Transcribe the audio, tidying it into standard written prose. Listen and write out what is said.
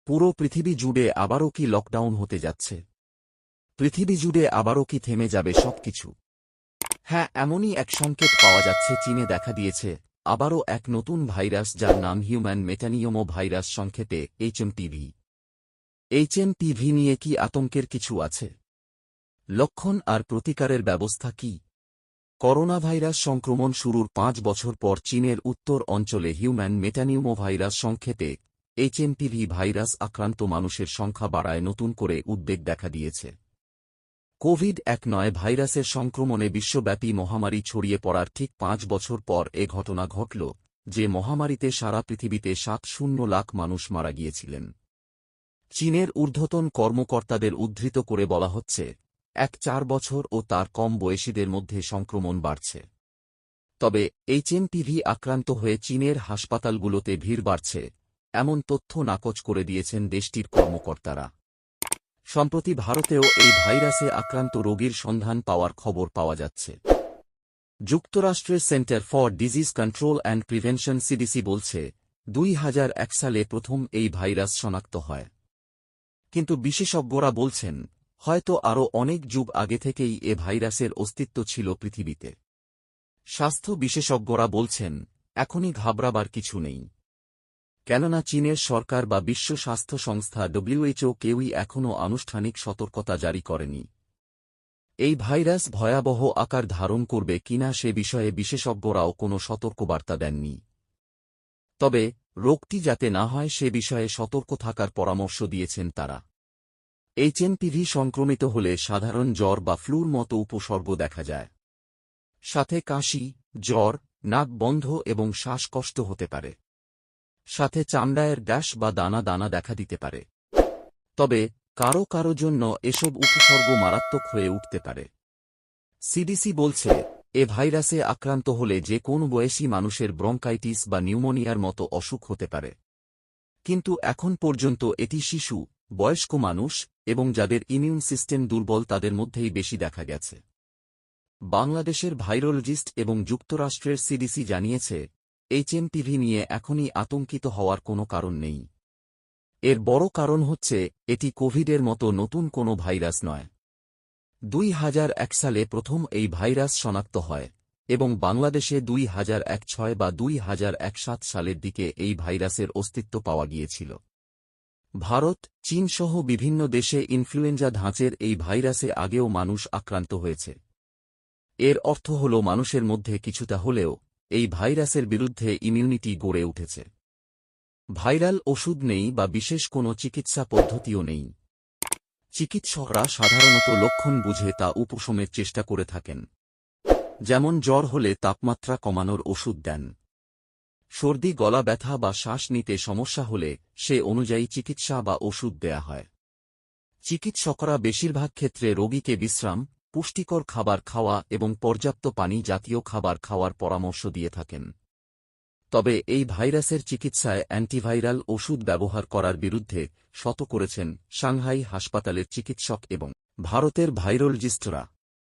পুরো পৃথিবী জুড়ে আবারও কি লকডাউন হতে যাচ্ছে? পৃথিবী জুড়ে আবারও কি থেমে যাবে সবকিছু? হ্যাঁ, এমনই এক সংকেত পাওয়া যাচ্ছে। চীনে দেখা দিয়েছে আবারও এক নতুন ভাইরাস, যার নাম হিউম্যান মেটানিওমো ভাইরাস, সংক্ষেপে এইচএমপিভি। এইচএমপিভি নিয়ে কি আতঙ্কের কিছু আছে? লক্ষণ আর প্রতিকারের ব্যবস্থা কি? করোনা ভাইরাস সংক্রমণ শুরুর ৫ বছর পর চীনের উত্তর অঞ্চলে হিউম্যান মেটানিউমো ভাইরাস, সংক্ষেপে এইচএমপিভি ভাইরাস আক্রান্ত মানুষের সংখ্যা বাড়ায় নতুন করে উদ্বেগ দেখা দিয়েছে। কোভিড-১৯ ভাইরাসের সংক্রমণে বিশ্বব্যাপী মহামারী ছড়িয়ে পড়ার ঠিক ৫ বছর পর এ ঘটনা ঘটল, যে মহামারীতে সারা পৃথিবীতে ৭০ লাখ মানুষ মারা গিয়েছিলেন। চীনের ঊর্ধ্বতন কর্মকর্তাদের উদ্ধৃত করে বলা হচ্ছে, ৪ বছর ও তার কম বয়সীদের মধ্যে সংক্রমণ বাড়ছে। তবে এইচএমপিভি আক্রান্ত হয়ে চীনের হাসপাতালগুলোতে ভিড় বাড়ছে, এমন তথ্য নাকচ করে দিয়েছেন দেশটির কর্মকর্তারা। সম্প্রতি ভারতেও এই ভাইরাসে আক্রান্ত রোগীর সন্ধান পাওয়ার খবর পাওয়া যাচ্ছে। যুক্তরাষ্ট্রের centre for disease control and prevention CDC বলছে, ২০০১ সালে প্রথম এই ভাইরাস শনাক্ত হয়। কিন্তু বিশেষজ্ঞরা বলছেন, হয়তো আরও অনেক যুগ আগে থেকেই এ ভাইরাসের অস্তিত্ব ছিল পৃথিবীতে। স্বাস্থ্য বিশেষজ্ঞরা বলছেন, এখনই ঘাবড়াবার কিছু নেই। কেননা চীনের সরকার বা বিশ্ব স্বাস্থ্য সংস্থা ডব্লিউএইচও কেউই এখনও আনুষ্ঠানিক সতর্কতা জারি করেনি। এই ভাইরাস ভয়াবহ আকার ধারণ করবে কিনা সে বিষয়ে বিশেষজ্ঞরাও কোনো সতর্কবার্তা দেননি। তবে রোগটি যাতে না হয় সে বিষয়ে সতর্ক থাকার পরামর্শ দিয়েছেন তারা। এইচএমপিভি সংক্রমিত হলে সাধারণ জ্বর বা ফ্লুর মতো উপসর্গ দেখা যায়। সাথে কাশি, জ্বর, নাক বন্ধ এবং শ্বাসকষ্ট হতে পারে। সাথে চামড়ায় ড্যাশ বা দানা দানা দেখা দিতে পারে। তবে কারো কারো জন্য এসব উপসর্গ মারাত্মক হয়ে উঠতে পারে। সিডিসি বলছে, এ ভাইরাসে আক্রান্ত হলে যে কোনো বয়সী মানুষের ব্রঙ্কাইটিস বা নিউমোনিয়ার মতো অসুখ হতে পারে। কিন্তু এখন পর্যন্ত এটি শিশু, বয়স্ক মানুষ এবং যাদের ইমিউন সিস্টেম দুর্বল তাদের মধ্যেই বেশি দেখা গেছে। বাংলাদেশের ভাইরোলজিস্ট এবং যুক্তরাষ্ট্রের সিডিসি জানিয়েছে, এইচএমপিভি নিয়ে এখনই আতঙ্কিত হওয়ার কোনো কারণ নেই। এর বড় কারণ হচ্ছে, এটি কোভিডের মতো নতুন কোনো ভাইরাস নয়। ২০০১ সালে প্রথম এই ভাইরাস শনাক্ত হয় এবং বাংলাদেশে ২০০১-৬ বা ২০০১-৭ সালের দিকে এই ভাইরাসের অস্তিত্ব পাওয়া গিয়েছিল। ভারত, চীনসহ বিভিন্ন দেশে ইনফ্লুয়েঞ্জা ধাঁচের এই ভাইরাসে আগেও মানুষ আক্রান্ত হয়েছে। এর অর্থ হল মানুষের মধ্যে কিছুটা হলেও এই ভাইরাসের বিরুদ্ধে ইমিউনিটি গড়ে উঠেছে। ভাইরাল ওষুধ নেই বা বিশেষ কোনো চিকিৎসা পদ্ধতিও নেই। চিকিৎসকরা সাধারণত লক্ষণ বুঝে তা উপশমের চেষ্টা করে থাকেন। যেমন জ্বর হলে তাপমাত্রা কমানোর ওষুধ দেন। সর্দি, গলা ব্যথা বা শ্বাস নিতে সমস্যা হলে সে অনুযায়ী চিকিৎসা বা ওষুধ দেয়া হয়। চিকিৎসকরা বেশিরভাগ ক্ষেত্রে রোগীকে বিশ্রাম, পুষ্টিকর খাবার খাওয়া এবং পর্যাপ্ত পানি জাতীয় খাবার খাওয়ার পরামর্শ দিয়ে থাকেন। তবে এই ভাইরাসের চিকিৎসায় অ্যান্টিভাইরাল ওষুধ ব্যবহার করার বিরুদ্ধে সতর্ক করেছেন সাংহাই হাসপাতালের চিকিৎসক এবং ভারতের ভাইরোলজিস্টরা।